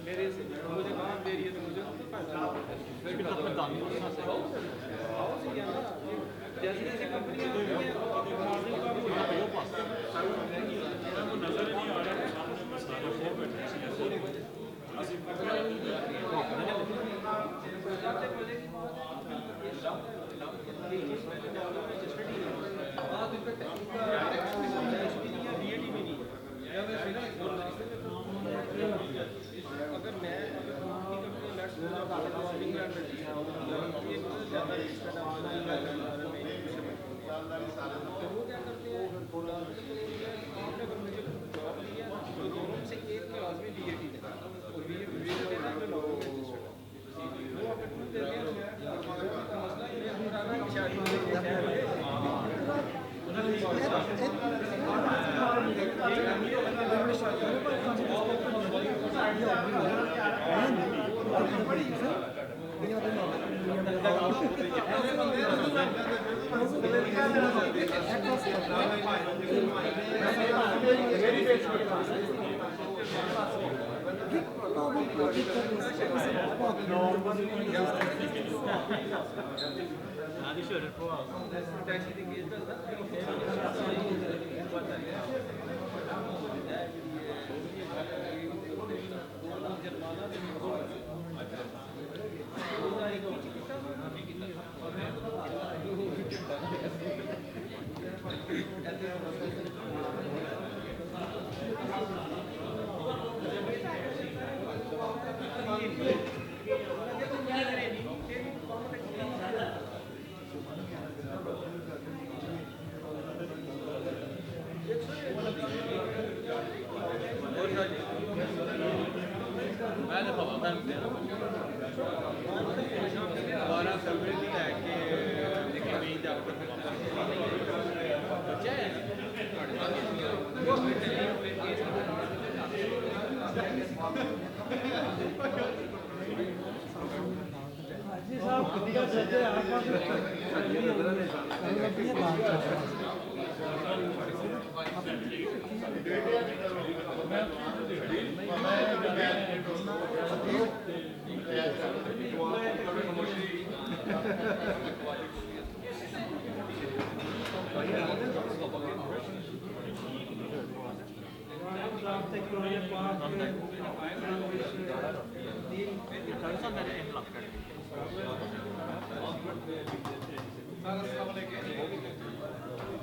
मेरे से मुझे काम दे रही है तो मुझे जैसे जैसे कंपनियां नजर नहीं आ रहा है अगर मैं वो क्या करते हैं अगर मुझे जॉब दिया तो दोनों से एक में लाजमी DAT देना और DAT देना मैं लॉन्ग में वो अगर खुद दे दिया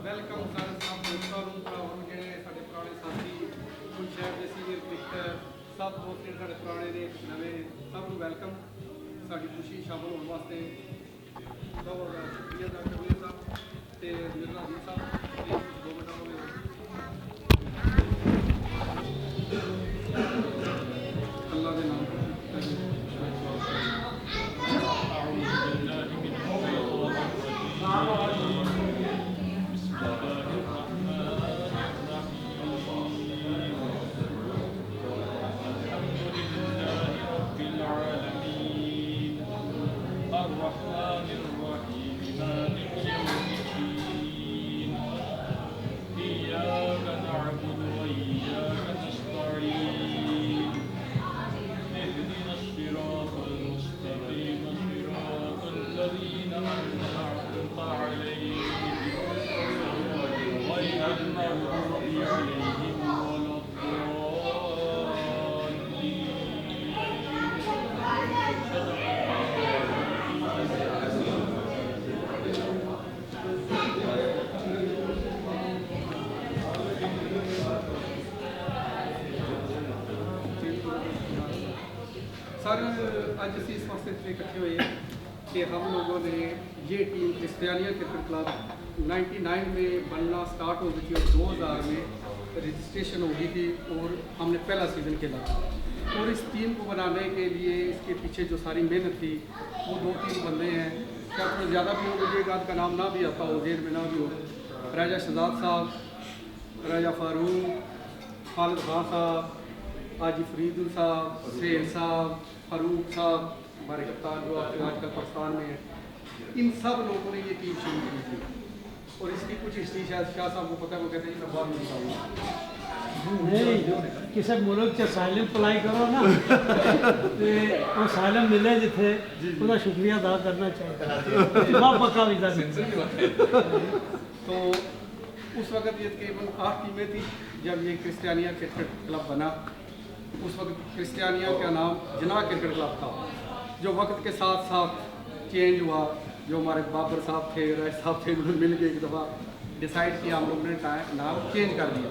वेलकम सारे साहब दोस्तों भरावां ਜਿਹੜੇ ਸਾਡੇ ਪੁਰਾਣੇ ਸਾਥੀ ਕੁਝ ਸ਼ਹਿਰ ਦੇ ਸੀਨੀਅਰ ਕ੍ਰਿਕਟਰ ਸਭ ਦੋਸਤ ਜਿਹੜੇ ਸਾਡੇ ਪੁਰਾਣੇ ਨੇ ਨਵੇਂ ਸਭ ਨੂੰ ਵੈਲਕਮ ਸਾਡੀ ਖੁਸ਼ੀ ਸ਼ਾਮਲ ਹੋਣ ਵਾਸਤੇ ਬਹੁਤ ਬਹੁਤ ਸ਼ੁਕਰੀਆ ਡਾਕਟਰ ਵੀਰ ਸਾਹਿਬ ਤੇ ਮਿਰਜ਼ਾ ਜੀ ਸਾਹਿਬ ਤੇ ਦੋ ਮਿੰਟਾਂ ਅੱਲਾਹ ਦੇ ਨਾਮ सर आज असी इस वास्ते इकट्ठे हुए कि हम लोगों ने ये टीम क्रिस्टियानिया क्रिकेट क्लब 99 में बनना स्टार्ट हो गई थी और 2000 में रजिस्ट्रेशन हो गई थी और हमने पहला सीज़न खेला और इस टीम को बनाने के लिए इसके पीछे जो सारी मेहनत थी वो 2-3 बंदे हैं क्या थोड़ा ज़्यादा भी हो मुझे एक आध का नाम ना भी आता हो जेल में ना भी हो राजा शहजाद साहब, राजा फारूक, खालिद खान साहब, हाजी फरीदुल साहब, सहेल साहब, फारूक साहब, हमारे कप्तान जो आपके आजकल पाकिस्तान में हैं, इन सब लोगों ने ये टीम शुरू की थी और इसकी कुछ हिस्ट्री शायद शाह साहब को पता है, वो कहते हैं मैं बाद में बताऊँगा। नहीं किसी मुल्क च साइलम अप्लाई करो ना ते वो साइलम मिले जिथे उसका शुक्रिया अदा करना चाहिए। बहुत पक्का वीज़ा तो उस वक्त ये तकरीबन 8 टीमें थी जब ये क्रिस्टियानिया क्रिकेट क्लब बना। उस वक्त क्रिस्टियानिया का नाम जना क्रिकेट क्लब था, जो वक्त के साथ साथ चेंज हुआ। जो हमारे बाबर साहब थे, राय साहब थे, उन्होंने मिल के एक दफ़ा डिसाइड किया, हम लोगों ने नाम चेंज कर दिया।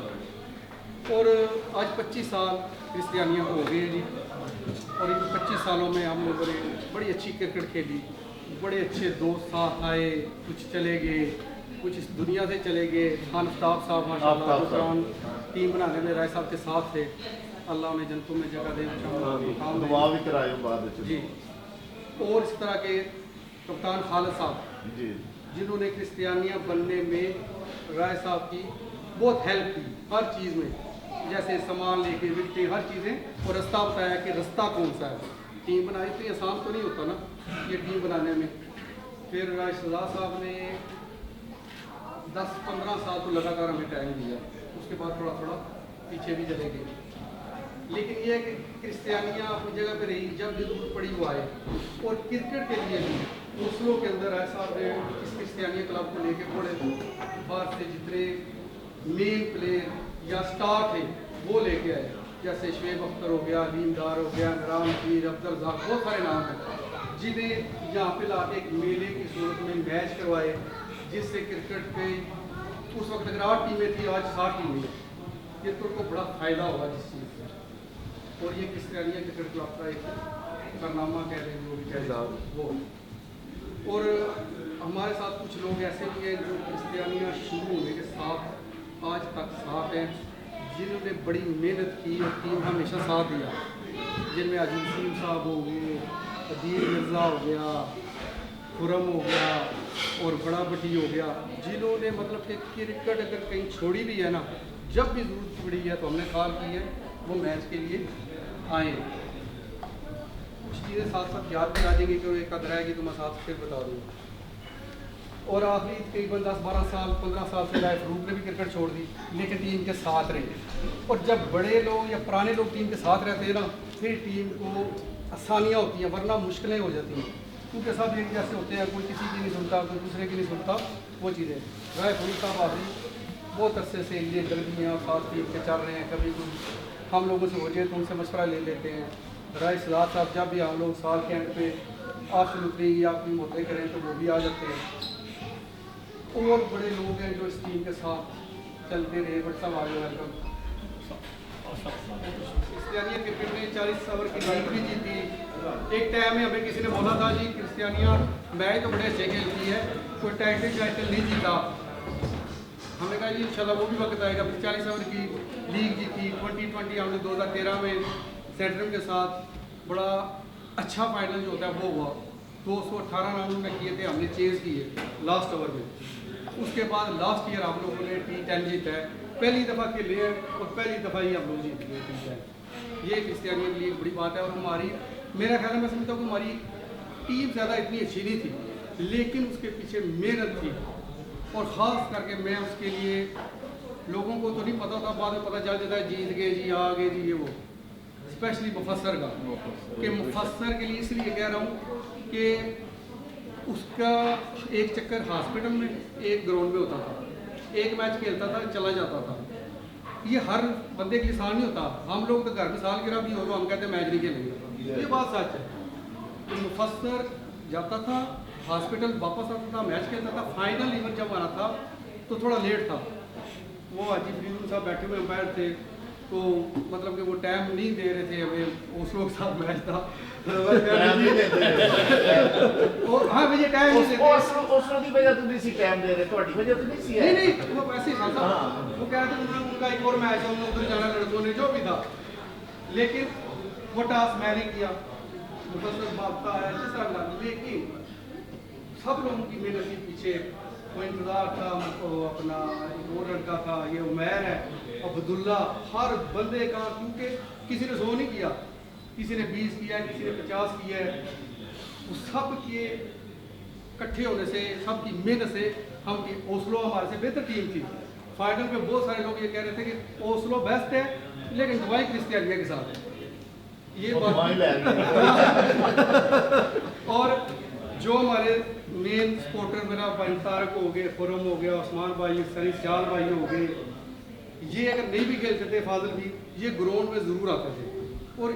और आज 25 साल क्रिस्टियानिया को हो गए जी। और इन 25 सालों में हम लोगों ने बड़ी अच्छी क्रिकेट खेली, बड़े अच्छे दोस्त साथ आए, कुछ चले गए, कुछ इस दुनिया से चले गए। खान आफ्ताब साहब माशाल्लाह टीम बनाने में राय साहब के साथ थे, अल्लाह उन्हें जन्नतों में जगह दे, दुआ भी कराए बाद जी। और इस तरह के कप्तान खालिद साहब जी, जिन्होंने क्रिस्टियानिया बनने में राय साहब की बहुत हेल्प की हर चीज़ में, जैसे सामान लेके विकटे हर चीज़ें, और रास्ता बताया कि रास्ता कौन सा है। टीम बनाई तो आसान तो नहीं होता ना ये टीम बनाने में। फिर राय सजाद साहब ने 10-15 साल तो लगातार हमें टाइम दिया, उसके बाद थोड़ा थोड़ा पीछे भी चले गए। लेकिन यह है कि क्रिस्टियानिया अपनी जगह पे रही, जब जरूरत पड़ी वो आए। और क्रिकेट के लिए भी उसलों के अंदर राय साहब ने इस क्रिस्टियानिया क्लब को लेके बड़े बाहर से जितने मेन प्लेयर या स्टार थे वो लेके आए, जैसे शुएब अख्तर हो गया, लीमदार हो गया, इमरान पीर, अब्दुल रज़ाक, बहुत सारे नाम हैं जिन्हें यहाँ पे लाके एक मेले की सूरत में मैच करवाए, जिससे क्रिकेट पे उस वक्त अगर 8 टीमें थी, आज 7 टीमें हैं। ये तो उनको बड़ा फ़ायदा होगा जिस चीज़ से। और ये क्रिस्टियानिया क्रिकेट क्लब का एक कारनामा कह रहे हैं, जो भी कह रहे हैं वो। और हमारे साथ कुछ लोग ऐसे भी हैं जो क्रिस्टियानिया शुरू होने के साथ आज तक साथ हैं, जिन्होंने बड़ी मेहनत की और टीम हमेशा साथ दिया, जिनमें अजीम सीम साहब हो गए, अदील मिर्ज़ा हो गया, खुरम हो गया और बड़ा भट्टी हो गया, जिन्होंने मतलब कि क्रिकेट अगर कहीं छोड़ी भी है ना, जब भी ज़रूरत पड़ी है तो हमने कॉल की है, वो मैच के लिए आए। कुछ चीज़ें साथ साथ याद भी आ जाएंगी कि एक कदर है कि तो मैं साथ फिर बता दूँगा। और आखिरी तकरीबन 10-12 साल 15 साल से राय फरूक ने भी क्रिकेट छोड़ दी, लेकिन टीम के साथ रहे। और जब बड़े लोग या पुराने लोग टीम के साथ रहते हैं ना, फिर टीम को आसानियाँ होती हैं, वरना मुश्किलें हो जाती हैं, क्योंकि सब एक जैसे होते हैं, कोई किसी की नहीं सुनता, कोई दूसरे की नहीं सुनता। वो चीज़ें राय फरूक साहब आखिरी बहुत अरसे से ये गर्मियाँ साथ टीम के चल रहे हैं, कभी कोई हम लोगों से हो जाए तो उनसे मशवरा ले लेते हैं। राय सजाद साहब जब भी हम लोग साल के एंड पे आखिर उतरी या अपनी मोहब्बतें करें तो वो भी आ जाते हैं। और बड़े लोग हैं जो इस टीम के साथ चलते रहे, बट सब आगे वेलकम। क्रिस्टियानिया क्रिकेट ने 40 ओवर की लीग भी जीती। एक टाइम में हमें किसी ने बोला था जी क्रिस्टियानिया मैच तो बड़े अच्छे खेलती है, कोई टाइटल नहीं जीता। हमने कहा जी इंशाल्लाह वो भी वक्त आएगा। फिर 40 ओवर की लीग जीती। 2020 हमने 2013 में सेंट्रम के साथ बड़ा अच्छा फाइनल जो होता है वो हुआ। 218 रन हमने किए थे, हमने चेज किए लास्ट ओवर में। उसके बाद लास्ट ईयर हम लोगों ने T10 जीता है, पहली दफ़ा खेले हैं और पहली दफ़ा ही हम लोग जीत गए T10। ये क्रिस्टियानिया के लिए एक बड़ी बात है। और हमारी मेरा ख्याल है, मैं समझता हूँ कि हमारी टीम ज़्यादा इतनी अच्छी नहीं थी, लेकिन उसके पीछे मेहनत थी। और ख़ास करके मैं उसके लिए लोगों को तो नहीं पता था, बाद में पता चल जाता है जीत गए जी, आ गए जी, ये वो। स्पेशली मुफस्सर का, कि मुफस्सर के लिए इसलिए कह रहा हूँ कि उसका एक चक्कर हॉस्पिटल में, एक ग्राउंड में होता था, एक मैच खेलता था, चला जाता था। ये हर बंदे के लिए आसान नहीं होता। हम लोग तो घर में सालगिरह भी हो तो हम कहते हैं मैच नहीं खेलेंगे, ये बात सच है। तो मुफस्सर जाता था हॉस्पिटल, वापस आता था, मैच खेलता था। फाइनल इवन जब आना था तो थोड़ा लेट था। वो हाजी फरीदुल साहब बैठे हुए अंपायर थे, तो मतलब कि वो टाइम नहीं दे रहे थे हमें। उस लोग साथ मैच था हाँ भैया टाइम नहीं देते। उसकी वजह तो नहीं सी टाइम दे रहे, तुम्हारी वजह तो नहीं सी। नहीं वो वैसे ही था। वो कह रहे थे उनका एक और मैच है, उन्होंने उधर जाना, लड़कों ने जो भी था। लेकिन वो टास्क मैंने किया, मुफस्सर भागता है जिस तरह, लेकिन सब लोगों की मेहनत के पीछे वो इंतज़ार था। वो अपना एक और लड़का था, ये उमैर है, अब्दुल्ला, हर बंदे का, क्योंकि किसी ने 100 नहीं किया, किसी ने 20 किया है, किसी ने 50 किया है। वो सब के इकट्ठे होने से, सब की मेहनत से हम की ओस्लो हमारे से बेहतर टीम थी। फाइनल पे बहुत सारे लोग ये कह रहे थे कि ओस्लो बेस्ट है लेकिन दुबई क्रिस्टियानिया के साथ है, ये और जो हमारे मेन सपोर्टर मेरा भाई तारक हो गए, खुरम हो गया, उस्मान भाई, सनी सियाल भाई हो गए, ये अगर नहीं भी खेलते थे फाजिल भी, ये ग्राउंड में ज़रूर आते थे और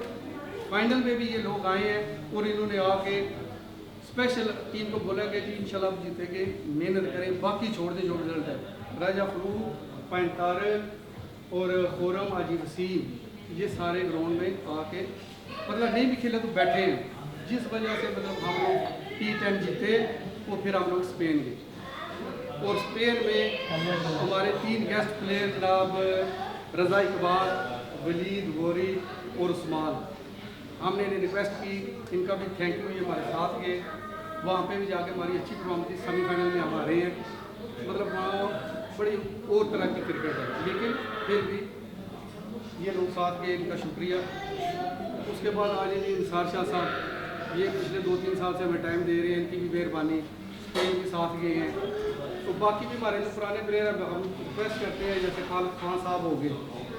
फाइनल में भी ये लोग आए हैं और इन्होंने आके स्पेशल टीम को बोला कि जी इंशाल्लाह आप जीतेंगे, मेहनत करें, बाकी छोड़ दें जो रिजल्ट है। राजा फलू, पैंतार और खुरम, अजी वसीम, ये सारे ग्राउंड में आके मतलब नहीं भी खेले तो बैठे हैं, जिस वजह से मतलब हम लोग T10 जीते और फिर हम लोग स्पेन गए और स्पेन में हमारे 3 गेस्ट प्लेयर जनाब रज़ा इकबाल, वलीद गोरी और उस्मान, हमने इन्हें रिक्वेस्ट की, इनका भी थैंक यू, ये हमारे साथ गए, वहाँ पे भी जाके हमारी अच्छी परफॉर्मेंस थी, सेमीफाइनल में हम आ रहे हैं, मतलब वहाँ बड़ी और तरह की क्रिकेट है, लेकिन फिर भी ये लोग साथ गए, इनका शुक्रिया। उसके बाद आज ये इंसार शाह साहब, ये पिछले 2-3 साल से हमें टाइम दे रहे हैं, इनकी भी मेहरबानी, स्पेन के साथ गए हैं। तो बाकी भी हमारे जो पुराने प्लेयर हम रिक्वेस्ट करते हैं, जैसे खालिद खान साहब हो गए,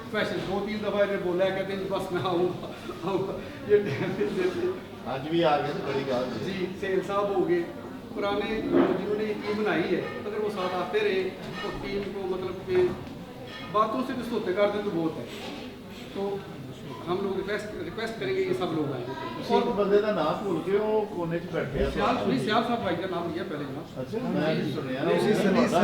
स्पेशल 2-3 दफ़ा इन्हें बोला है, कहते हैं बस मैं आऊँगा, ये आज भी आ गए, बड़ी बात जी। सेल साहब हो गए, पुराने जिन्होंने ये टीम बनाई है, अगर वो साथ आते रहे तो टीम को मतलब कि बातों से भी सोते करते तो बहुत है, तो हम लोग रिक्वेस्ट करेंगे ये सब लोग आएंगे। और बंदे का नाम भूल के वो कोने च बैठे हैं। सियाल साहब भाई का नाम लिया पहले ना। अच्छा, मैं नहीं सुनिया। उसी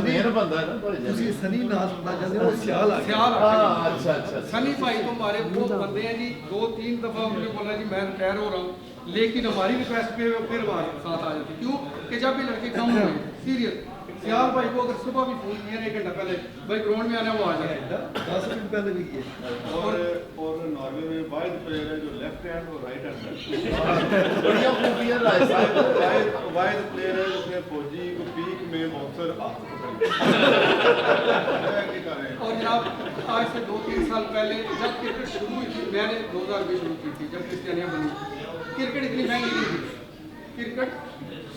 मेन बंदा है ना भाई, ਤੁਸੀਂ ਸਨੀ ਨਾਮ ਸੁਣਨਾ ਚਾਹੁੰਦੇ ਹੋ, ਸਿਆਲ ਆ सियाल हाँ, अच्छा अच्छा। सनी भाई तो हमारे वो बंदे हैं जी, 2-3 दफ़ा उन्होंने बोला जी मैं रिटायर हो रहा हूँ, लेकिन हमारी रिक्वेस्ट पे वो फिर हमारे साथ आ जाते, क्यों कि जब भी लड़के कम हुए सीरियस, सियाल भाई को अगर सुबह भी फोन किया 1 घंटा पहले भाई ग्राउंड में आना, वो आ जाए 10 मिनट पहले भी किए। और नॉर्वे में वाइड प्लेयर है जो लेफ्ट हैंड और राइट हैंड बढ़िया खूबियां राय साहब। वाइड प्लेयर है जिसने फौजी को पीक में बॉक्सर और जनाब आज से 2-3 साल पहले जब क्रिकेट शुरू हुई थी, मैंने 2000 में शुरू की थी जब क्रिस्टियानिया बनी, क्रिकेट इतनी महंगी नहीं थी, क्रिकेट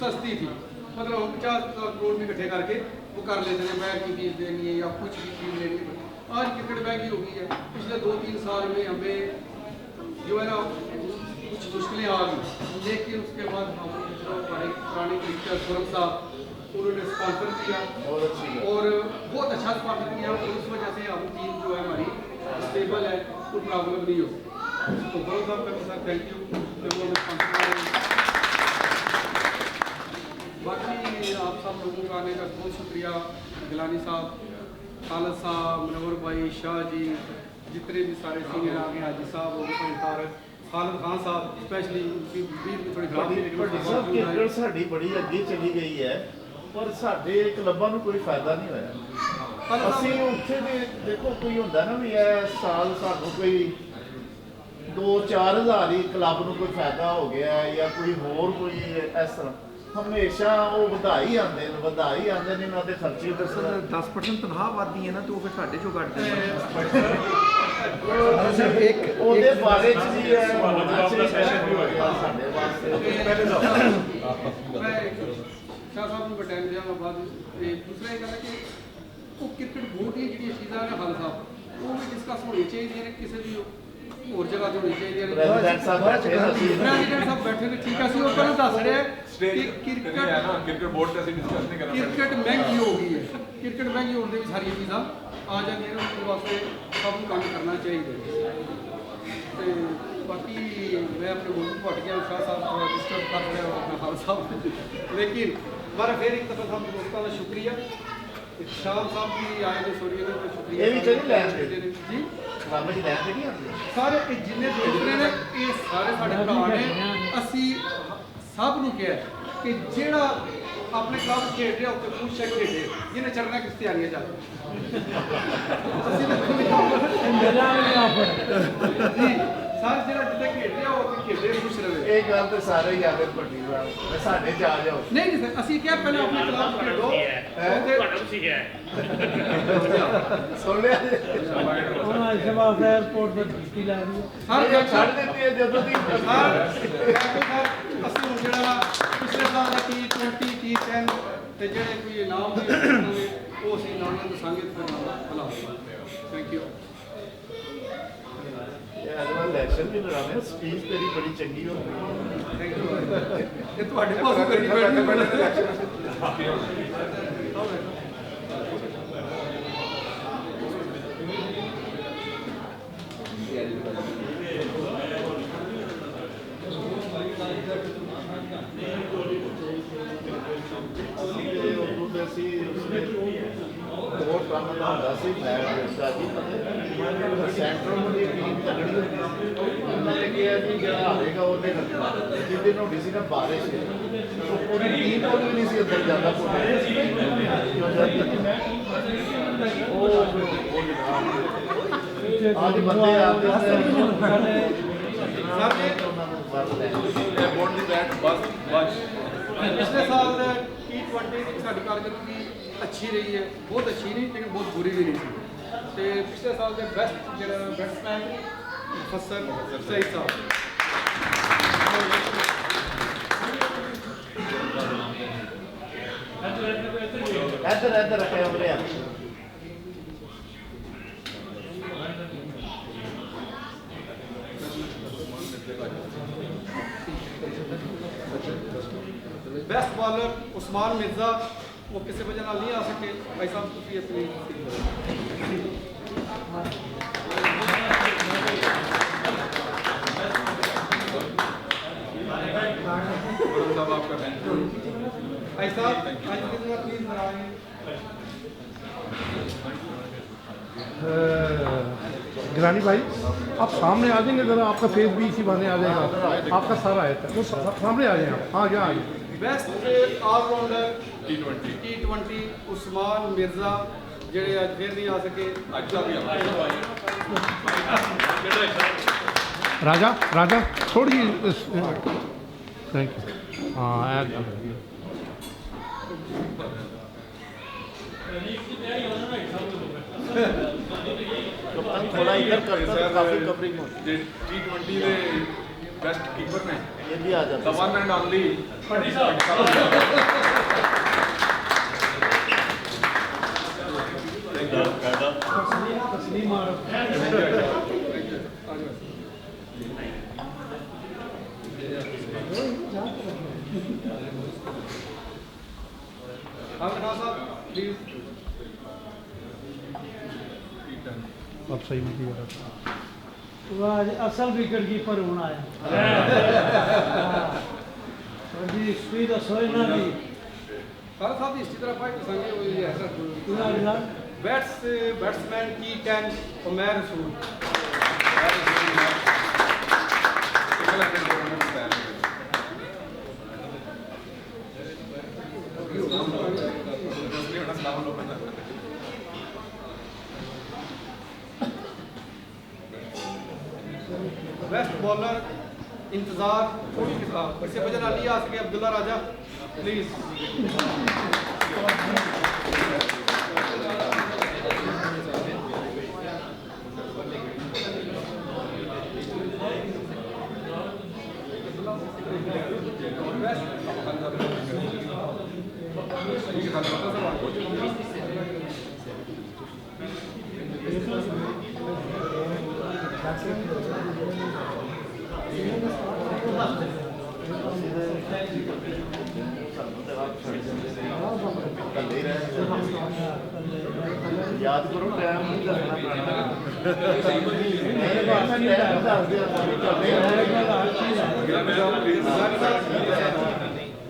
सस्ती थी, मतलब हम 50 करोड़ में इकट्ठे करके वो कर लेते थे, बैट की फीस देनी है या कुछ भी चीज़ लेनी है। आज क्रिकेट महंगी हो गई है, पिछले 2-3 साल में हमें जो है ना कुछ मुश्किलें आ गई, लेकिन उसके बाद हमारे पुराने क्रिकेटर खुरम साहब उन्होंने स्पॉन्सर किया बहुत अच्छी है। और बहुत अच्छा स्पॉन्सर किया और उस वजह से हम टीम जो है हमारी स्टेबल है, कोई प्रॉब्लम नहीं हो। तो बहुत साहब का सर थैंक यू, जो हमें स्पॉन्सर। बाकी आप सब लोगों का आने का बहुत शुक्रिया, गिलानी साहब, खालिद साहब, मनोवर भाई, शाह जी, जितने भी सारे सीनियर आ गए, हाजी साहब हो गए, तारक, खालिद खान साहब स्पेशली, उनकी बीच में थोड़ी खराब थी लेकिन सब क्रिकेट साड़ी बड़ी अगे चली गई है, पर साडे क्लबां ਨੂੰ ਕੋਈ ਫਾਇਦਾ ਨਹੀਂ ਹੋਇਆ। ਅਸੀਂ ਉੱਥੇ ਦੇ ਦੇਖੋ ਕੋਈ ਹੁੰਦਾ ਨਾ ਵੀ ਇਹ ਸਾਲ ਸਾਨੂੰ ਕੋਈ 2-4 ਹਜ਼ਾਰ ਹੀ ਕਲੱਬ ਨੂੰ ਕੋਈ ਫਾਇਦਾ ਹੋ ਗਿਆ ਜਾਂ ਕੋਈ ਹੋਰ ਕੋਈ ਇਸ ਤਰ੍ਹਾਂ, ਹਮੇਸ਼ਾ ਉਹ ਵਧਾਈ ਆਉਂਦੇ ਨੇ ਇਹਨਾਂ ਦੇ ਖਰਚੇ ਦੱਸਣ। 10% ਤਨਖਾਹ ਵੱਧਦੀ ਹੈ ਨਾ, ਤੇ ਉਹ ਫਿਰ ਸਾਡੇ ਚੋਂ ਕੱਢ ਦਿੰਦੇ ਉਹਦੇ ਬਾਰੇ ਚ ਵੀ ਹੈ ਹੋਣਾ ਚਾਹੀਦਾ ਸਾਡੇ ਵਾਸਤੇ ਪਹਿਲੇ ਦਾ। शाह साहब ਨੂੰ ਬਟਾਈਮ ਦਿਆਂ ਬਾਅਦ ਤੇ ਦੂਸਰਾ ਇਹ ਕਹਿੰਦਾ ਕਿ ਉਹ ਕ੍ਰਿਕਟ ਬਹੁਤ ਹੀ ਜਿਹੜੀਆਂ ਚੀਜ਼ਾਂ ਨੇ ਹਾਲ ਸਾਹਿਬ ਉਹ ਵੀ ਡਿਸਕਸ ਹੋਣੀ ਚਾਹੀਦੀਆਂ ਨੇ, ਕਿਸੇ ਵੀ ਹੋਰ ਜਗ੍ਹਾ ਤੇ ਹੋਣੀ ਚਾਹੀਦੀਆਂ ਨੇ। ਪ੍ਰੈਜ਼ੀਡੈਂਟ ਸਾਹਿਬ ਬੈਠੇ ਪ੍ਰੈਜ਼ੀਡੈਂਟ ਸਾਹਿਬ ਬੈਠੇ ਨੇ, ਠੀਕ ਆ, ਅਸੀਂ ਉਹ ਪਹਿਲਾਂ ਦੱਸ ਰਹੇ ਕਿ क्रिकेट बोर्ड से डिस्कस नहीं करना। ਕ੍ਰਿਕਟ ਮਹਿੰਗੀ ਹੋ ਗਈ ਹੈ, ਕ੍ਰਿਕਟ ਮਹਿੰਗੀ ਹੋਣ ਦੇ ਵੀ ਸਾਰੀਆਂ ਚੀਜ਼ਾਂ ਆ ਜਾਂਦੀਆਂ ਨੇ, ਉਸ ਵਾਸਤੇ ਸਭ ਨੂੰ ਕੰਮ ਕਰਨਾ ਚਾਹੀਦਾ। ਤੇ ਬਾਕੀ मैं अपने मुल्क को हट गया, शाह साहब थोड़ा डिस्टर्ब कर रहे हो अपना हाल साहब, लेकिन हमारा फिर एक दफ़ा हम दोस्तों का शुक्रिया, शाह साहब भी आए ने, सोरिया ने शुक्रिया, ये भी चली लैंड जी ਰੱਬ ਦੀ ਲੈਣ ਤੇ ਨਹੀਂ ਆਉਂਦੀ सारे जिन्ने दोस्त ने ये सारे साढ़े भरा ने, असी सब ਨੂੰ ਕਿਹਾ ਕਿ ਜਿਹੜਾ ਆਪਣੇ ਕਲੱਬ ਖੇਡ ਰਿਹਾ ਉੱਤੇ ਖੁਸ਼ ਹੈ ਖੇਡੇ, ਜਿਹਨੇ ਚੜਨਾ ਕ੍ਰਿਸਟੀਆਨੀਆ ਜਾ ਅਸੀਂ ਮੇਰਾ ਵੀ ਆਫਰ ਜੀ ਸਾਰੇ ਜਿਹੜਾ ਜਿੱਥੇ ਖੇਡ ਰਿਹਾ ਉਹ ਉੱਥੇ ਖੇਡੇ, ਖੁਸ਼ ਰਹੇ। ਇਹ ਗੱਲ ਤੇ ਸਾਰੇ ਹੀ ਆਦੇ ਵੱਡੀ ਗੱਲ ਤੇ ਸਾਡੇ ਚ ਆ ਜਾਓ। ਨਹੀਂ ਨਹੀਂ ਸਰ, ਅਸੀਂ ਕਿਹਾ ਪਹਿਲਾਂ ਆਪਣੇ ਕਲੱਬ ਖੇਡੋ ਸੁਣ ਲਿਆ ਜੀ? ਉਹਨਾਂ ਇਸ ਵਾਰ 에어ਪੋਰਟ ਤੇ ਡਿਊਟੀ ਲਾ ਰਹੀ ਹੈ। ਹਰ ਛੱਡ ਦਿੱਤੀ ਹੈ ਜਦੋਂ ਦੀ ਅਸੀਂ ਹੁਣ ਜਿਹੜਾ ਪਿਛਲੇ ਸਾਲ ਦਾ ਕੀ T20 T10 ਤੇ ਜਿਹੜੇ ਕੋਈ ਇਨਾਮ ਵੀ ਹੋਣਗੇ ਉਹ ਅਸੀਂ ਨਾਲ ਨਾਲ ਦੱਸਾਂਗੇ ਤੇ ਫਿਰ ਬੁਲਾ ਥੈਂਕ ਯੂ ਇਹ ਅੱਜ ਵਾਲਾ ਇਲੈਕਸ਼ਨ ਵੀ ਲੜਾਵੇਂ ਸਪੀਚ ਤੇਰੀ ਬੜੀ ਚੰਗੀ ਹੋ ਗਈ ਥੈਂਕ ਯੂ ਇਹ ਤੁਹਾਡੇ ਪਾਸੋਂ ਕਰਨੀ ਪੈਣੀ ਉਦੋਂ ਤੇ ਅਸੀਂ ਉਸਨੇ ਹੋਰ ਕੰਮ ਦਾ ਹੁੰਦਾ ਸੀ ਮੈਚ ਦਾ ਜੀ ਸੈਂਟਰਲ ਦੀ ਟੀਮ ਤਗੜੀ ਹੁੰਦੀ ਸੀ ਉਹਨਾਂ ਨੇ ਕਿਹਾ ਜੀ ਜਿਹੜਾ ਹਾਰੇਗਾ ਉਹਨੇ ਰੱਖਣਾ ਜਿਸ ਦਿਨ ਹੋਣੀ ਸੀ ਨਾ ਬਾਰਿਸ਼ ਉਹ ਪੂਰੀ ਟੀਮ ਕੋਲ ਵੀ ਨਹੀਂ ਸੀ ਅੰਦਰ ਜਾਂਦਾ ਅੱਜ ਬੰਦੇ ਆਪਦੇ पिछले साल T20 साड़ी कारकर्दगी अच्छी रही है बहुत अच्छी नहीं लेकिन बहुत बुरी भी नहीं थी तो पिछले साल के बेस्ट जो बैट्समैन मुफस्सर सईद साहब ਇੱਧਰ ਇੱਧਰ ਰੱਖਿਆ ਉਰੇ ਆ बेस्ट बॉलर उस्मान मिर्जा वो किसी वजह नहीं आ सके भाई साहब तुम अपनी भाई साहब आज कितना प्लीज बनाएंगे गिरानी भाई आप सामने आ जाएंगे ज़रा आपका फेस भी इसी बहाने आ जाएगा आपका सारा है वो सामने आ जाए आप हाँ क्या आ जाए best allrounder T20 Usman Mirza जेडे आज फिर नहीं आ सके राजा राजा थोड़ी थैंक यू हाँ ऐड थोड़ा इधर करता तो काफी कवरिंग हो T20 ਦੇ ਬੈਸਟ ਕੀਪਰ ਨੇ ये भी आ the जाता one and only तस्लीम खान साहब प्लीज अब सही भी किया वो आज असल विकेट कीपर होना है जी स्पीड सोचना भी खान साहब इसी तरह फाइट संगे वो ये ऐसा बैट्समैन T10 उमैर रसूल बेस्ट बॉलर इंतजार थोड़ी किताब इससे वजह नहीं आ सके अब्दुल्ला राजा प्लीज याद करो टाइम नहीं लगना मेरे पास टाइम दस दिया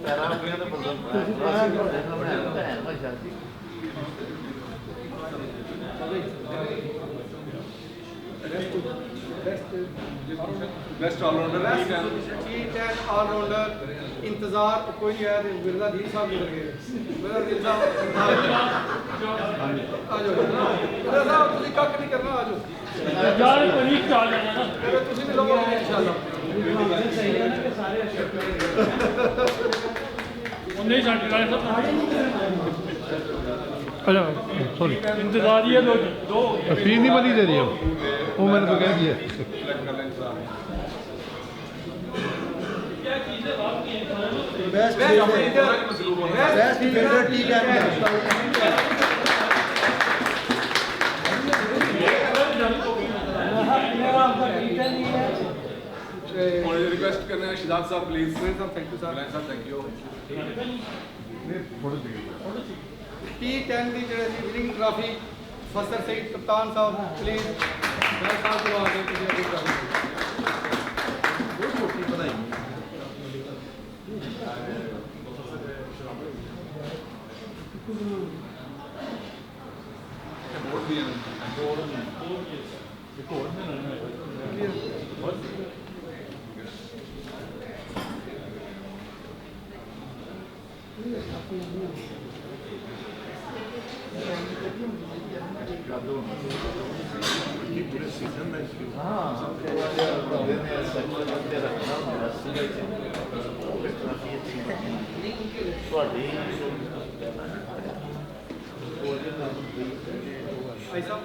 पैरा अपने तो बदल बेस्ट ऑलराउंडर T10 ऑलराउंडर इंतजार कोई नहीं आया बिरला दी साहब मिल गए बिरला दी साहब आ जाओ बिरला साहब तुझे कक नहीं करना आ जाओ यार पनीर चाल जाना ना तुझे भी लोगे इंशाल्लाह नहीं छाटी वाले सब अच्छा सॉरी इंतजार ही है दो फीस नहीं बनी दे रही हो वो मैंने तो कह दिया best favourite T time request करने शिदाब साहब please thank you sir thank you T10 ਦੀ ਜਿਹੜੇ ਸੀ ਵਿਨਿੰਗ ਟਰਾਫੀ ਫਸਰ ਸਈਦ ਕਪਤਾਨ ਸਾਹਿਬ ਪਲੀਜ਼ ਮੈਂ ਸਾਹਿਬ ਕੋਲ ਆ ਕੇ ਤੁਸੀਂ ਅੱਗੇ ਕਰੋ बहुत छोटी बनाई पूरे सीजन में हाँ बंदे ने सेक्टर करके रखना होगा ਭਾਈ ਸਾਹਿਬ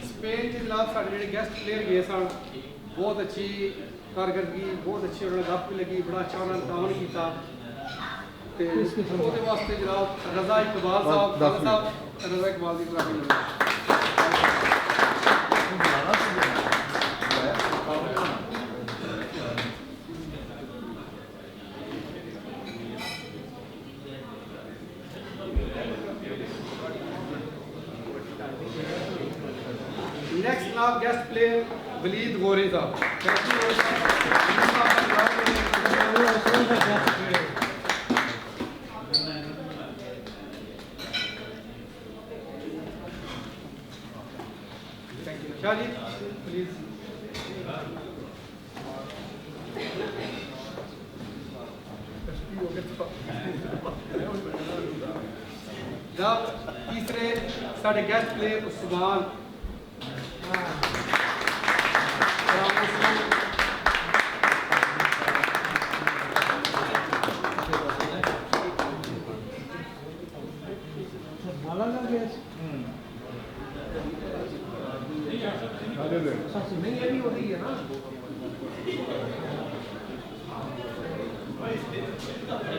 ਸਪੇਨ ਦੇ ਖਿਲਾਫ ਸਾਡੇ ਜਿਹੜੇ ਗੈਸਟ ਪਲੇਅਰ ਗਏ ਸਨ ਬਹੁਤ ਅੱਛੀ ਕਾਰਗਰਦਗੀ ਬਹੁਤ ਅੱਛੀ ਉਹਨਾਂ ਨੂੰ ਗੱਪ ਵੀ ਲੱਗੀ ਬੜਾ ਅੱਛਾ ਉਹਨਾਂ ਨੇ ਤਾਵਨ ਕੀਤਾ ਤੇ ਉਹਦੇ ਵਾਸਤੇ ਜਨਾਬ ਰਜ਼ਾ ਇਕਬਾਲ ਸਾਹਿਬ ਖਾਨ ਸਾਹਿਬ ਰਜ਼ਾ ਇਕਬਾਲ ਦੀ ਟਰਾਫੀ ਮਿਲੀ Next now guest player Waleed Ghori साहब. Thank you. Thank you. Shahji, please. जब तीसरे साढ़े गेस्ट प्लेयर उस्मान नहीं ये भी हो रही है ना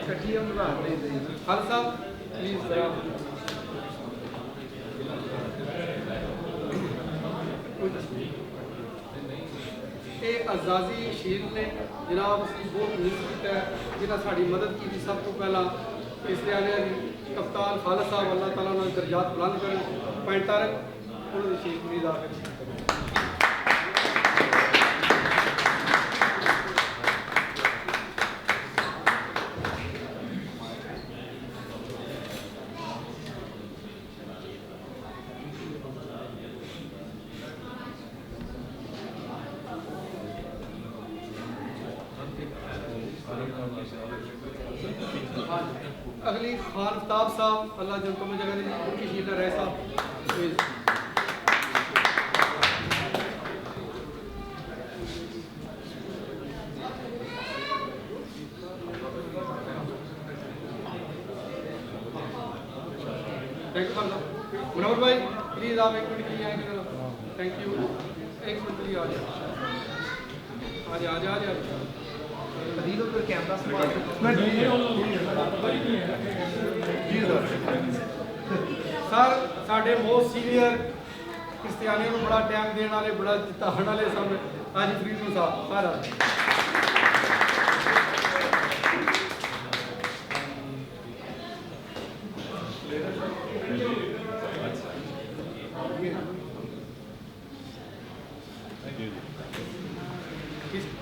कटिया खान साहब प्लीज जरा ਇਹ ਆਜ਼ਾਦੀ ਸ਼ਹੀਦ ਨੇ ਜਨਾਬ ਅਸੀਂ ਬਹੁਤ ਮਿਸ ਕੀਤਾ ਜਿਨ੍ਹਾਂ ਸਾਡੀ ਮਦਦ ਕੀਤੀ ਸਭ ਤੋਂ ਪਹਿਲਾਂ ਇਸ ਲਿਆਣੇ ਦੀ ਕਪਤਾਨ ਖਾਲਦ ਸਾਹਿਬ ਅੱਲਾਹ ਤਾਲਾ ਉਹਨਾਂ ਦੇ ਦਰਜਾਤ ਬੁਲੰਦ ਕਰਨ 45 ਉਹਨਾਂ ਦੀ ਸ਼ਹੀਦ ਦੀ ਦਾਤ अगली खान आफ्ताब साहब अल्लाह जन में जगह दी उनकी शीटर रहे साहब थैंक यू मुनव्वर भाई प्लीज आप एक मिनट के लिए आएंगे थैंक यू एक मिनट के लिए आ जाए आ जाए रीलो पे कैमरा संभाल सर साढ़े मोस्ट सीनियर क्रिस्टियानियों को बड़ा टाइम देने वाले बड़ा जिताने वाले सब आज फरीद साहब सारा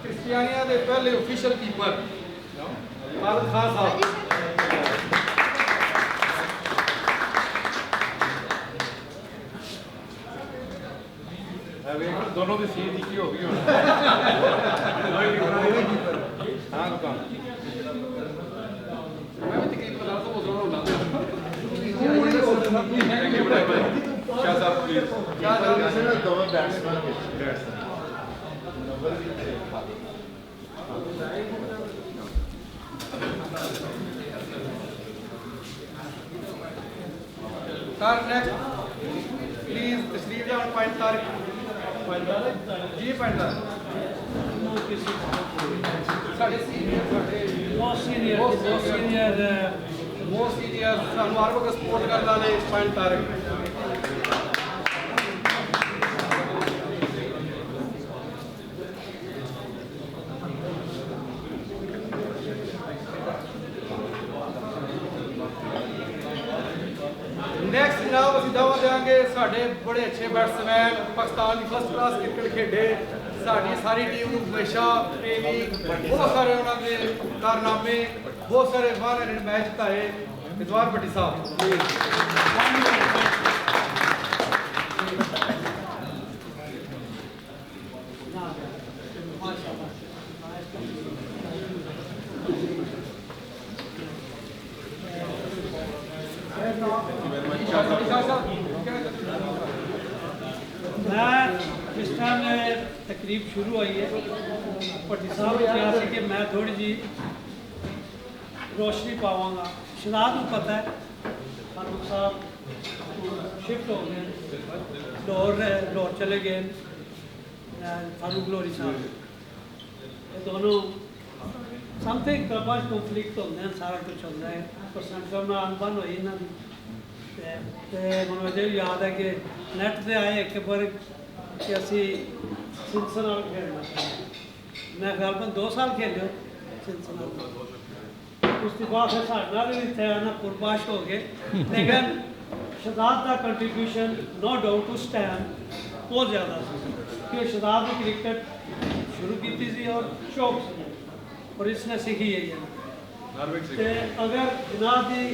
क्रिस्टियानिया के पहले ऑफिशियल कीपर खालिद खान साहब दोनों की सीट ही हो गई हाँ दुकान मैं भी तकलीफ बता तो वो दोनों ना थैंक यू भाई शाह साहब प्लीज क्या दोनों बैट्समैन सर नेक्स्ट प्लीज तशरीफ जाओ पॉइंट तारीख ਜੀ ਪੈਂਦਾ ਨਾ ਕਿਸੇ ਸਾਡੇ ਸੀਨੀਅਰ ਸਾਡੇ ਬਹੁਤ ਸੀਨੀਅਰ ਮੋਸਟ ਸੀਨੀਅਰ ਸਾਨੂੰ ਹਰ ਵਕਤ ਸਪੋਰਟ ਕਰਨ ਵਾਲੇ ਪੁਆਇੰਟ ਤਾਰਕ ਨੈਕਸਟ ਜਨਾਬ ਅਸੀਂ ਦਾਵਾ ਦੇਵਾਂਗੇ ਸਾਡੇ ਬੜੇ ਅੱਛੇ ਬੈਟਸਮੈਨ ਪਾਕਿਸਤਾਨ ਦੀ ਫਸਟ ਕਲਾਸ ਕ੍ਰਿਕਟ ਖੇਡੇ ਸਾਡੀ ਸਾਰੀ ਟੀਮ ਨੂੰ ਹਮੇਸ਼ਾ ਟ੍ਰੇਨਿੰਗ ਬਹੁਤ ਸਾਰੇ ਉਹਨਾਂ ਦੇ ਕਾਰਨਾਮੇ ਬਹੁਤ ਸਾਰੇ 100 ਮੈਚ ਜਿਤਾਏ ਇਤਵਾਰ ਭੱਟੀ ਸਾਹਿਬ मैं जिस टाइम तकरीब शुरू हुई है भट्टी साहब ने कहा कि मैं थोड़ी जी रोशनी पावांगा शनाद को पता है फारूक साहब शिफ्ट हो गए लाहौर चले गए फारूक लोरी साहब ये दोनों समथिंग क्लबा कॉन्फ्लिक्ट होंगे हैं सारा कुछ होता है परसेंट में अनबन हुई इन्होंने मुझे याद है कि नैट से आए एक बार कि असी सिंसना खेलना मैं ख्याल में 2 साल खेले सिंसना उसके बाद फिर साढ़ा भी इतने आना पुरबाश हो गए लेकिन शहजाद का कंट्रीब्यूशन नो डाउट उस टाइम बहुत ज़्यादा क्योंकि शहजाद ने क्रिकेट शुरू की थी और शौक से और इसने सीखी है ये अगर जनाब की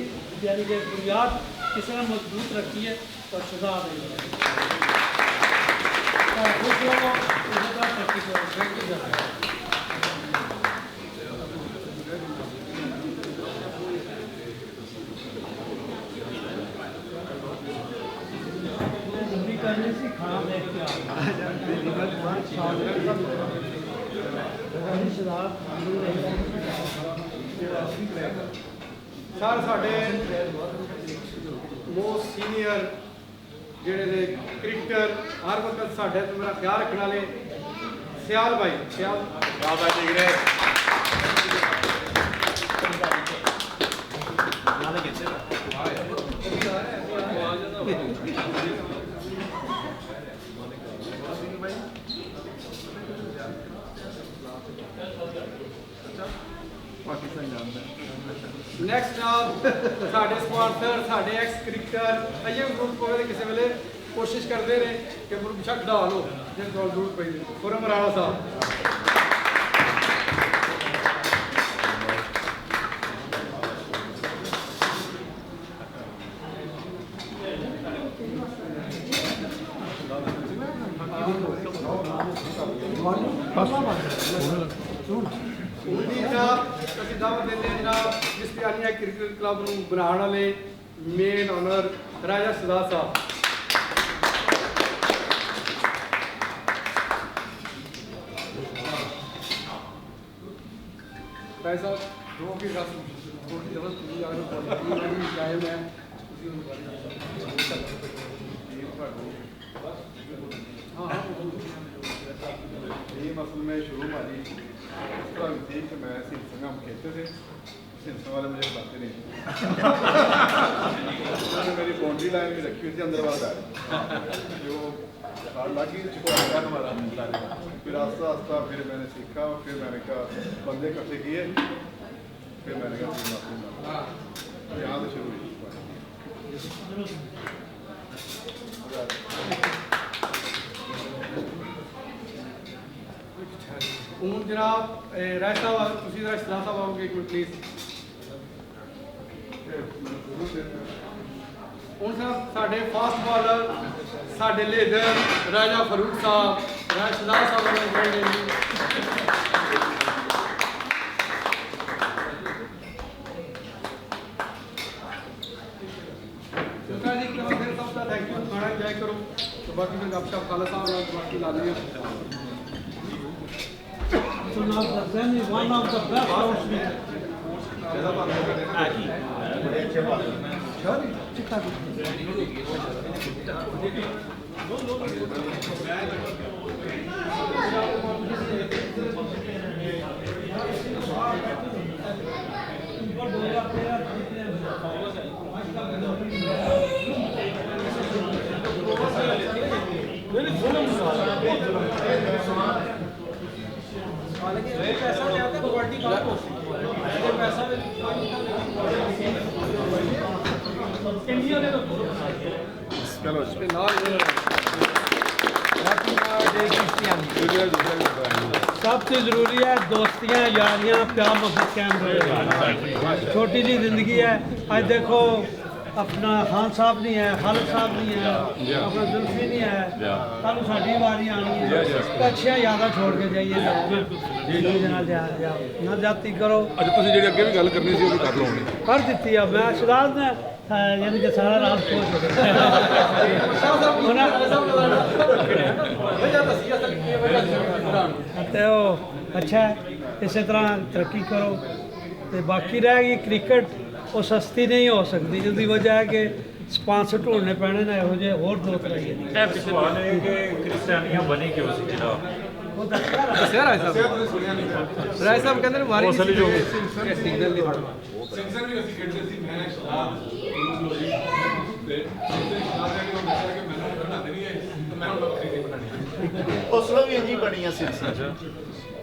यानी कि बुनियाद किसी ने मजबूत रखी है तो शहजाद है करने से खाना देख के ਸਰ ਸਾਡੇ ਮੋਸਟ ਸੀਨੀਅਰ ਜਿਹੜੇ ਨੇ ਕ੍ਰਿਕਟਰ ਹਰ ਵਕਤ ਸਾਡੇ ਤੋਂ ਮੇਰਾ ਖਿਆਲ ਰੱਖਣ ਵਾਲੇ ਸਿਆਲ ਭਾਈ ਦੇਖ ਰਹੇ ਨੈਕਸਟ ਸਾਡੇ ਸਪਾਂਸਰ ਸਾਡੇ ਐਕਸ ਕ੍ਰਿਕਟਰ ਅਯਮ ਗਰੁੱਪ ਕੋਲ ਕਿਸੇ ਵੇਲੇ ਕੋਸ਼ਿਸ਼ ਕਰਦੇ ਨੇ ਕਿ ਗਰੁੱਪ ਛੱਡ ਡਾ ਲਓ ਜੇ ਕੋਲ ਜ਼ਰੂਰਤ ਪੈਂਦੀ ਖੁਰਮ ਰਾਣਾ ਸਾਹਿਬ ਅਸੀਂ ਦਾਅਵਤ ਦਿੰਦੇ ਹਾਂ ਜਨਾਬ ਜਿਸਤਿਆਨੀਆ ਕ੍ਰਿਕਟ ਕਲੱਬ ਨੂੰ ਬਣਾਉਣ ਵਾਲੇ ਮੇਨ ਓਨਰ ਰਾਜਾ ਸਦਾ ਸਾਹਿਬ ਭਾਈ ਸਾਹਿਬ ਜੋ ਵੀ ਰਸ ਥੋੜੀ ਜ਼ਬਰਦਸਤ ਨਹੀਂ ਆ ਰਹੀ ਕਾਇਮ ਹੈ ਤੁਸੀਂ ਉਹਨੂੰ हाँ ये मसल में शुरू मारी इस तरह भी थी कि मैं सिंसंग हम खेलते थे सिंसंग वाले मुझे बताते नहीं उन्होंने मेरी बाउंड्री लाइन में रखी हुई थी अंदर वाला जो हालांकि चुका हमारा फिर आस्ता आस्ता फिर मैंने सीखा फिर मैंने कहा बंदे इकट्ठे किए फिर मैंने कहा यहाँ से शुरू हुई ਹੁਣ ਜਨਾਬ ਰਾਜ ਸਾਹਿਬ ਤੁਸੀਂ ਜਰਾ ਸਲਾਹ ਸਾਹਿਬ ਆਓਗੇ ਇੱਕ ਮਿੰਟ ਪਲੀਜ਼ ਹੁਣ ਸਾਹਿਬ ਸਾਡੇ ਫਾਸਟ ਬਾਲਰ ਸਾਡੇ ਲੀਡਰ ਰਾਜਾ ਫਾਰੂਕ ਸਾਹਿਬ ਰਾਜ ਸਾਹਿਬ ਨੂੰ ਬੋਲਦੇ ਨੇ थैंक यू खाना इंजॉय करो तो बाकी फिर गपशप खाला साहब और बाकी ला लेंगे one of the best चिट्टा कुर्ता। ਚਲੋ ਤੇ ਨਾਲ सब से ज़रूरी है दोस्तियाँ यारियाँ प्यार मोहब्बत कायम रहे। छोटी सी ज़िंदगी है। आज देखो अपना खान साहब नहीं है, खालिद साहब नहीं है, अपना जुल्फी नहीं है, कल साड़ी वारी आनी है। तो अच्छी यादा छोड़ के जाइए ना जाती करो। ਅੱਜ ਤੁਸੀਂ ਜਿਹੜੀ ਅੱਗੇ ਵੀ ਗੱਲ ਕਰਨੀ ਸੀ ਉਹ ਵੀ ਕਰ ਲਓ ਹੁਣ कर दी है मैं शराब ने यानी कि सारा रात खोज ਤੇ ਉਹ ਅੱਛਾ ਹੈ, ਇਸੇ ਤਰ੍ਹਾਂ ਤਰੱਕੀ ਕਰੋ। ਤੇ ਬਾਕੀ ਰਹਿ ਗਈ ਕ੍ਰਿਕਟ, ਉਹ ਸਸਤੀ ਨਹੀਂ ਹੋ ਸਕਦੀ। ਜਿਹਦੀ ਵਜ੍ਹਾ ਹੈ ਕਿ ਸਪਾਂਸਰ ਢੂੰਡਣੇ ਪੈਣੇ ਨੇ ਇਹੋ ਜਿਹੇ ਹੋਰ ਦੋ ਤਰ੍ਹਾਂ ਦੇ। ਇਹ ਸਵਾਲ ਹੈ ਕਿ ਕ੍ਰਿਸਚੀਅਨੀਆਂ ਬਣੀ ਕਿਉਂ ਸੀ ਜਨਾਬ? ਉਹ ਦੱਸਿਆ ਨਾ। ਦੱਸਿਆ ਰਾਏ ਸਾਹਿਬ। ਰਾਏ ਸਾਹਿਬ ਕਹਿੰਦੇ ਨੇ ਵਾਰੀ ਅਸਲੀ ਜੋ ਸਿਗਨਲ ਨਹੀਂ ਬਣਦਾ। ਸਿੰਗਸਨ ਵੀ ਅਸੀਂ ਖੇਡਦੇ ਸੀ। ਮੈਂ ਸ਼ਰਾਬ ਤੇ ਸ਼ਰਾਬ ਦੇ ਕੇ ਦੱਸਿਆ ਕਿ ਮੈਨੂੰ ਬਣਾਉਂਦੇ ਨਹੀਂ ਹੈ ਤੇ ਮੈਂ ਹੁਣ ਵੱਖਰੀ ਨਹੀਂ ਬਣਾਣੀ। ਉਸਲੋ ਵੀ ਇੰਜੀ ਬਣੀਆਂ ਸਿਲਸਲ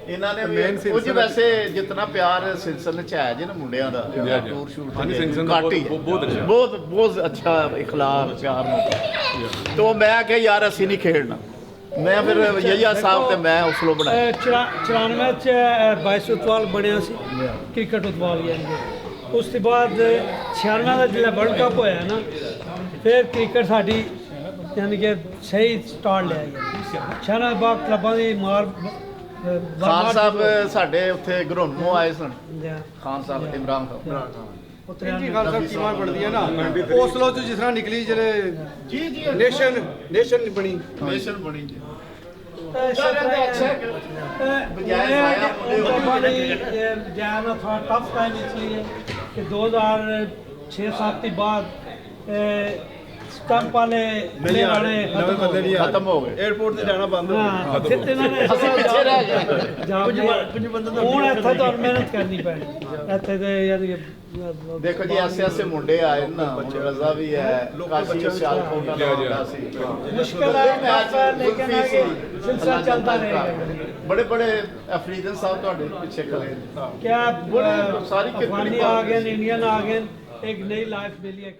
ਇਹਨਾਂ ਨੇ ਵੀ ਕੁਝ ਵੈਸੇ ਜਿਤਨਾ ਪਿਆਰ ਸਿਲਸਲ ਚ ਹੈ ਜੇ ਨਾ ਮੁੰਡਿਆਂ ਦਾ ਟੂਰ ਸ਼ੂਟ ਹਾਂਜੀ, ਸਿਲਸਿਲੇ ਦਾ ਘੱਟ ਹੀ ਬਹੁਤ ਅੱਛਾ। ਬਹੁਤ ਅੱਛਾ ਇਖਲਾਕ ਪਿਆਰ ਨੂੰ। तो मैं क्या यार ਅਸੀਂ ਨਹੀਂ ਖੇਡਣਾ। ਮੈਂ ਫਿਰ ਯਹੀਆ ਸਾਹਿਬ ਤੇ ਮੈਂ ਉਸਲੋ ਬਣਾਇਆ। 94 ਚ 22 ਉਤਵਾਲ ਬਣਿਆ ਸੀ ਕ੍ਰਿਕਟ ਉਤਵਾਲ ਯਾਨੀ। ਉਸ ਤੋਂ ਬਾਅਦ 96 ਦਾ ਜਿਹੜਾ ਵਰਲਡ ਕੱਪ ਹੋਇਆ ਨਾ, ਫਿਰ ਕ੍ਰਿਕਟ ਸਾਡੀ ਯਾਨੀ ਕਿ ਸਹੀ ਸਟਾਰਟ ਲਿਆ ਗਿਆ। 96 ਦੇ ਬਾਅਦ ਕਲੱਬਾਂ ਦੀ ਮਾਰ ਖਾਨ ਸਾਹਿਬ ਸਾਡੇ ਉੱਥੇ ਗਰੋਨਮੋ ਆਏ ਸਨ। ਖਾਨ ਸਾਹਿਬ ਇਮਰਾਨ ਖਾਨ ਜੀ ਖਾਲਸਾ ਟੀਮਾਂ ਬਣਦੀਆਂ ਨਾ ਓਸਲੋ ਚ ਜਿਸ ਤਰ੍ਹਾਂ ਨਿਕਲੀ ਜਿਹੜੇ ਜੀ ਨੇਸ਼ਨ ਬਣੀ। ਨੇਸ਼ਨ ਬਣੀ ਜੀ। जाना था टफ टाइम इसलिए कि 2006-7 के बाद स्टंप वाले खत्म हो गए। 에어ਪੋਰਟ ਤੇ ਜਾਣਾ ਬੰਦ हाँ फिर इन्होंने ਅਸੀਂ ਪਿੱਛੇ ਰਹਿ ਗਏ। ਹੁਣ ਇੱਥੇ ਤਾਂ ਮਿਹਨਤ ਕਰਨੀ ਪੈਣੀ ਇੱਥੇ ਤੇ ਯਾਨੀ ਕਿ ਦੇਖੋ ਜੀ ਐਸੇ ਐਸੇ ਮੁੰਡੇ ਆਏ ਨਾ, ਰਜ਼ਾ ਵੀ ਹੈ, ਕਾਸ਼ੀ ਸਿਆਲਕੋਟ ਦਾ ਮੁੰਡਾ ਸੀ। मुश्किल है टफ है लेकिन आगे सिलसिला चलता रहेगा। बड़े बड़े अफरीदन साहब ਤੁਹਾਡੇ ਪਿੱਛੇ ਖੜੇ ਨੇ। क्या सारी अफगानी आ गए इंडियन आ गए, एक नई लाइफ मिली है।